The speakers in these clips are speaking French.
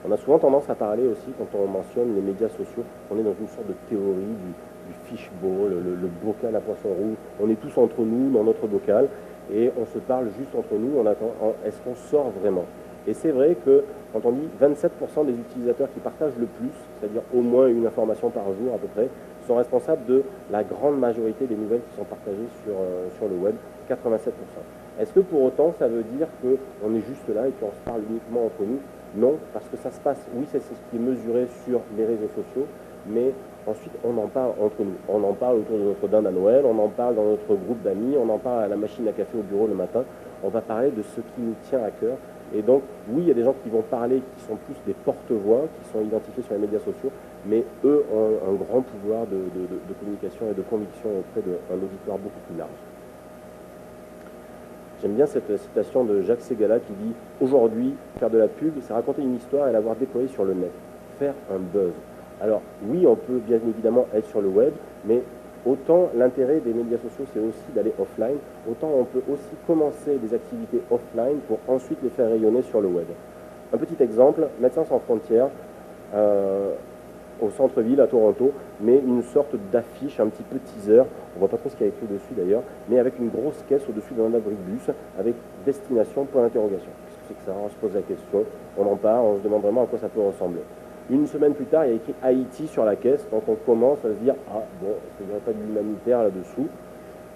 On a souvent tendance à parler aussi, quand on mentionne les médias sociaux, on est dans une sorte de théorie du fishbowl, le bocal à poisson rouge. On est tous entre nous dans notre bocal et on se parle juste entre nous. Est-ce qu'on sort vraiment? Et c'est vrai que quand on dit 27% des utilisateurs qui partagent le plus, c'est-à-dire au moins une information par jour à peu près, sont responsables de la grande majorité des nouvelles qui sont partagées sur le web, 87%. Est-ce que pour autant ça veut dire qu'on est juste là et qu'on se parle uniquement entre nous? Non, parce que ça se passe, oui, c'est ce qui est mesuré sur les réseaux sociaux, mais ensuite on en parle entre nous. On en parle autour de notre dinde à Noël, on en parle dans notre groupe d'amis, on en parle à la machine à café au bureau le matin. On va parler de ce qui nous tient à cœur. Et donc, oui, il y a des gens qui vont parler, qui sont plus des porte-voix, qui sont identifiés sur les médias sociaux, mais eux ont un grand pouvoir de communication et de conviction auprès d'un auditoire beaucoup plus large. J'aime bien cette citation de Jacques Ségala qui dit « Aujourd'hui, faire de la pub, c'est raconter une histoire et l'avoir déployée sur le net, faire un buzz ». Alors oui, on peut bien évidemment être sur le web, mais autant l'intérêt des médias sociaux, c'est aussi d'aller offline, autant on peut aussi commencer des activités offline pour ensuite les faire rayonner sur le web. Un petit exemple, Médecins sans frontières, au centre-ville, à Toronto, mais une sorte d'affiche, un petit peu teaser, on voit pas trop ce qu'il y a écrit dessus d'ailleurs, mais avec une grosse caisse au-dessus d'un abri de bus, avec destination, point d'interrogation. Qu'est-ce que c'est que ça? On se pose la question, on en parle, on se demande vraiment à quoi ça peut ressembler. Une semaine plus tard, il y a écrit Haïti sur la caisse, donc on commence à se dire, ah bon, est-ce qu'il n'y aurait pas de l'humanitaire là-dessous?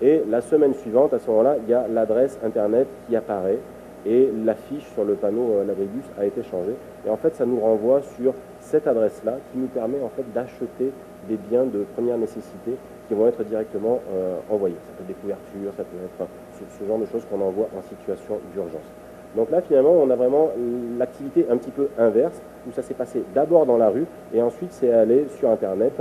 Et la semaine suivante, à ce moment-là, il y a l'adresse internet qui apparaît, et l'affiche sur le panneau l'abribus a été changée. Et en fait, ça nous renvoie sur cette adresse-là qui nous permet en fait d'acheter des biens de première nécessité qui vont être directement envoyés. Ça peut être des couvertures, ça peut être ce genre de choses qu'on envoie en situation d'urgence. Donc là, finalement, on a vraiment l'activité un petit peu inverse, où ça s'est passé d'abord dans la rue, et ensuite c'est allé sur Internet,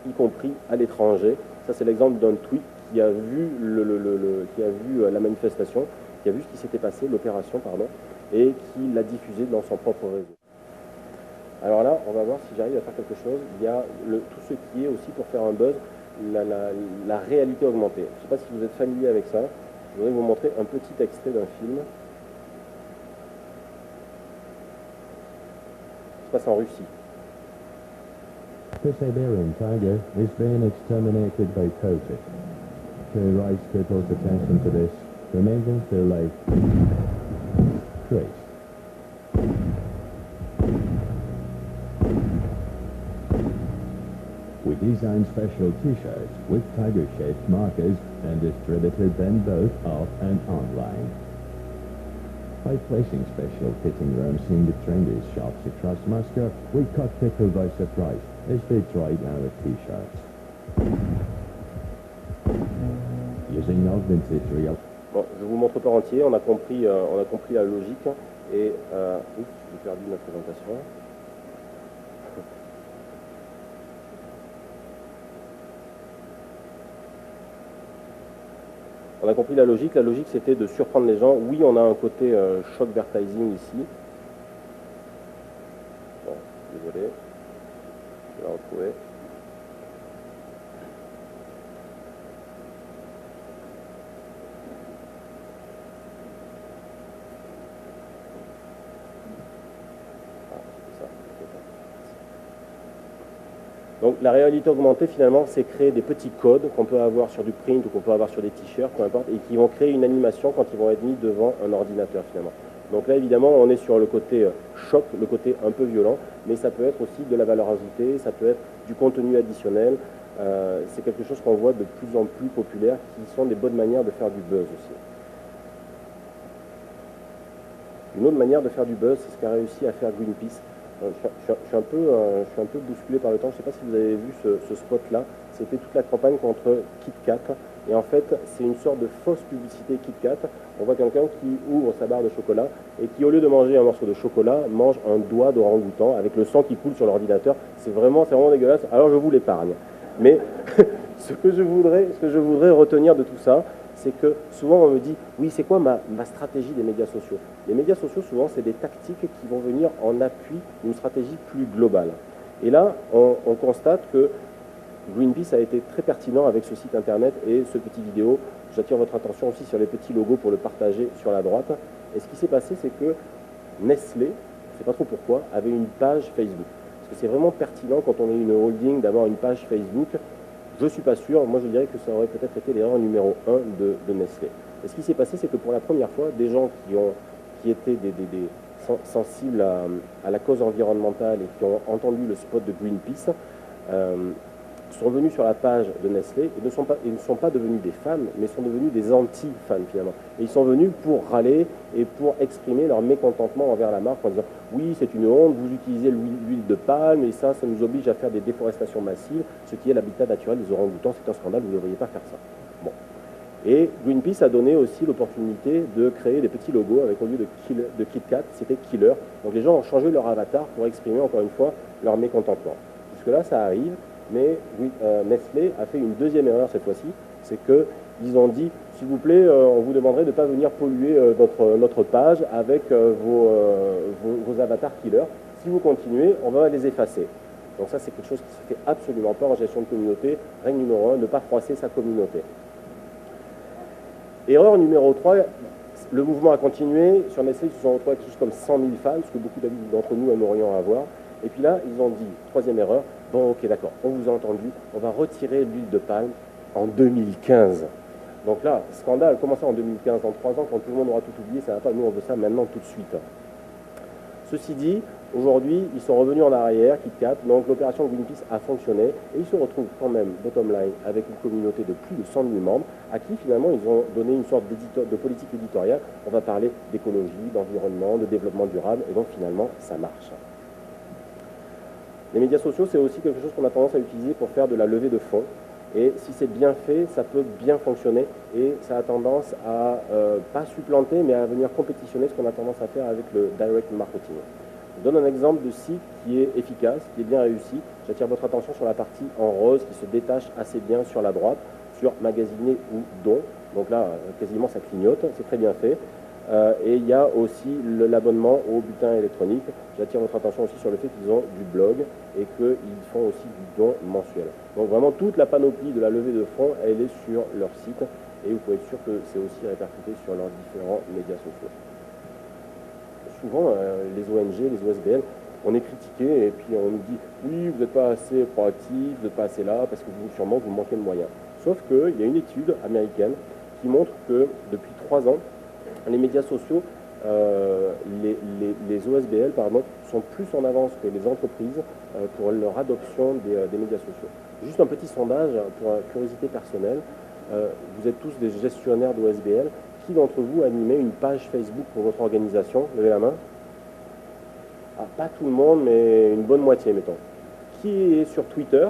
y compris à l'étranger. Ça, c'est l'exemple d'un tweet qui a vu, la manifestation, qui a vu ce qui s'était passé, l'opération, pardon, et qui l'a diffusé dans son propre réseau. Alors là, on va voir si j'arrive à faire quelque chose. Il y a tout ce qui est aussi pour faire un buzz, la réalité augmentée. Je ne sais pas si vous êtes familier avec ça. Je voudrais vous montrer un petit extrait d'un film. Ça se passe en Russie. The Siberian tiger is being exterminated by poachers. To raise people's attention to this, remains their life trace. We designed special t-shirts with tiger-shaped markers and distributed them both off and online. By placing special fitting rooms in the trendy shops across Moscow, we caught people by surprise as they tried our t-shirts. Using augmented reality. Bon, je vous montre pas entier, on a compris la logique et oups, j'ai perdu ma présentation. On a compris la logique c'était de surprendre les gens. Oui, on a un côté shockvertising ici. Bon, désolé, je vais la retrouver. Donc la réalité augmentée finalement c'est créer des petits codes qu'on peut avoir sur du print ou qu'on peut avoir sur des t-shirts, peu importe, et qui vont créer une animation quand ils vont être mis devant un ordinateur finalement. Donc là évidemment on est sur le côté choc, le côté un peu violent, mais ça peut être aussi de la valeur ajoutée, ça peut être du contenu additionnel, c'est quelque chose qu'on voit de plus en plus populaire, qui sont des bonnes manières de faire du buzz aussi. Une autre manière de faire du buzz, c'est ce qu'a réussi à faire Greenpeace. Je suis un peu bousculé par le temps. Je ne sais pas si vous avez vu ce spot-là. C'était toute la campagne contre KitKat. Et en fait, c'est une sorte de fausse publicité KitKat. On voit quelqu'un qui ouvre sa barre de chocolat et qui, au lieu de manger un morceau de chocolat, mange un doigt d'orang-outan avec le sang qui coule sur l'ordinateur. C'est vraiment dégueulasse. Alors je vous l'épargne. Mais ce que je voudrais retenir de tout ça, c'est que souvent on me dit, oui, c'est quoi ma stratégie des médias sociaux? Les médias sociaux, souvent, c'est des tactiques qui vont venir en appui d'une stratégie plus globale. Et là, on constate que Greenpeace a été très pertinent avec ce site internet et ce petit vidéo. J'attire votre attention aussi sur les petits logos pour le partager sur la droite. Et ce qui s'est passé, c'est que Nestlé je ne sais pas trop pourquoi, avait une page Facebook. Est-ce que c'est vraiment pertinent quand on est une holding d'avoir une page Facebook? Je ne suis pas sûr. Moi, je dirais que ça aurait peut-être été l'erreur numéro 1 de Nestlé. Et ce qui s'est passé, c'est que pour la première fois, des gens qui étaient sensibles à la cause environnementale et qui ont entendu le spot de Greenpeace sont venus sur la page de Nestlé et ne sont pas devenus des fans, mais sont devenus des anti-fans finalement. Et ils sont venus pour râler et pour exprimer leur mécontentement envers la marque en disant « Oui, c'est une honte, vous utilisez l'huile de palme et ça nous oblige à faire des déforestations massives, ce qui est l'habitat naturel des orang-outans, c'est un scandale, vous ne devriez pas faire ça. » Bon. Et Greenpeace a donné aussi l'opportunité de créer des petits logos avec au lieu de KitKat, c'était Killer. Donc les gens ont changé leur avatar pour exprimer encore une fois leur mécontentement. Jusque-là, ça arrive, mais Nestlé a fait une deuxième erreur cette fois-ci, c'est qu'ils ont dit, s'il vous plaît, on vous demanderait de ne pas venir polluer notre page avec vos avatars Killer. Si vous continuez, on va les effacer. Donc ça, c'est quelque chose qui ne se fait absolument pas en gestion de communauté. Règle numéro 1, ne pas froisser sa communauté. Erreur numéro 3, le mouvement a continué. Sur Nestlé, ils se sont retrouvés avec quelque chose comme 100 000 fans, ce que beaucoup d'entre nous aimerions avoir. Et puis là, ils ont dit, troisième erreur, bon ok d'accord, on vous a entendu, on va retirer l'huile de palme en 2015. Donc là, scandale, comment ça en 2015? Dans 3 ans, quand tout le monde aura tout oublié, ça va pas, nous on veut ça maintenant tout de suite. Ceci dit, aujourd'hui, ils sont revenus en arrière, KitKat, donc l'opération Greenpeace a fonctionné, et ils se retrouvent quand même, bottom line, avec une communauté de plus de 100 000 membres, à qui finalement ils ont donné une sorte de politique éditoriale. On va parler d'écologie, d'environnement, de développement durable, et donc finalement, ça marche. Les médias sociaux, c'est aussi quelque chose qu'on a tendance à utiliser pour faire de la levée de fonds. Et si c'est bien fait, ça peut bien fonctionner. Et ça a tendance à, pas supplanter, mais à venir compétitionner ce qu'on a tendance à faire avec le direct marketing. Je donne un exemple de site qui est efficace, qui est bien réussi. J'attire votre attention sur la partie en rose qui se détache assez bien sur la droite, sur magasiner ou don. Donc là, quasiment ça clignote, c'est très bien fait. Et il y a aussi l'abonnement au bulletin électronique. J'attire votre attention aussi sur le fait qu'ils ont du blog et qu'ils font aussi du don mensuel. Donc vraiment toute la panoplie de la levée de fonds, elle est sur leur site et vous pouvez être sûr que c'est aussi répercuté sur leurs différents médias sociaux. Souvent, les ONG, les OSBL, on est critiqué et puis on nous dit « Oui, vous n'êtes pas assez proactif, vous n'êtes pas assez là parce que sûrement vous manquez de moyens ». Sauf qu'il y a une étude américaine qui montre que depuis 3 ans, les médias sociaux, les OSBL pardon, sont plus en avance que les entreprises pour leur adoption des médias sociaux. Juste un petit sondage pour curiosité personnelle. Vous êtes tous des gestionnaires d'OSBL. Qui d'entre vous animait une page Facebook pour votre organisation? Levez la main. Ah, pas tout le monde, mais une bonne moitié, mettons. Qui est sur Twitter?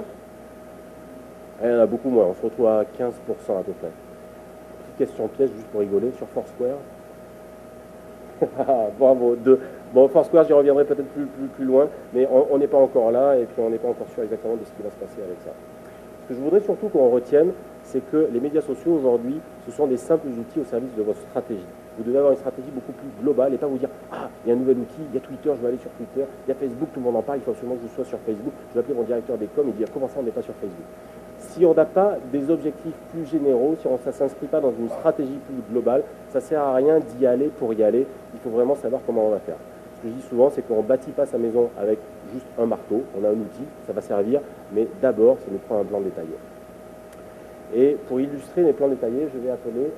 Il y en a beaucoup moins, on se retrouve à 15% à peu près. Petite question piège, juste pour rigoler, sur Foursquare. Bravo. Bon, Foursquare, j'y reviendrai peut-être plus loin, mais on n'est pas encore là, et puis on n'est pas encore sûr exactement de ce qui va se passer avec ça. Ce que je voudrais surtout qu'on retienne, c'est que les médias sociaux aujourd'hui, ce sont des simples outils au service de votre stratégie. Vous devez avoir une stratégie beaucoup plus globale et pas vous dire « Ah, il y a un nouvel outil, il y a Twitter, je vais aller sur Twitter, il y a Facebook, tout le monde en parle, il faut absolument que je sois sur Facebook, je vais appeler mon directeur des coms et dire comment ça on n'est pas sur Facebook ». Si on n'a pas des objectifs plus généraux, si ça ne s'inscrit pas dans une stratégie plus globale, ça ne sert à rien d'y aller pour y aller, il faut vraiment savoir comment on va faire. Ce que je dis souvent, c'est qu'on ne bâtit pas sa maison avec juste un marteau, on a un outil, ça va servir, mais d'abord, ça nous prend un plan détaillé. Et pour illustrer les plans détaillés, je vais appeler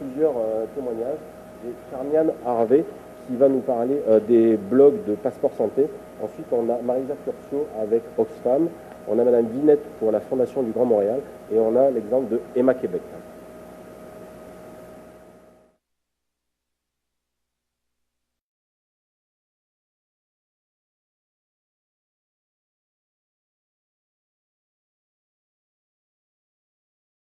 plusieurs témoignages. J'ai Charmian Harvey qui va nous parler des blogs de Passeport Santé. Ensuite, on a Marisa Curcio avec Oxfam. On a Madame Vinette pour la Fondation du Grand Montréal. Et on a l'exemple de Emma Québec.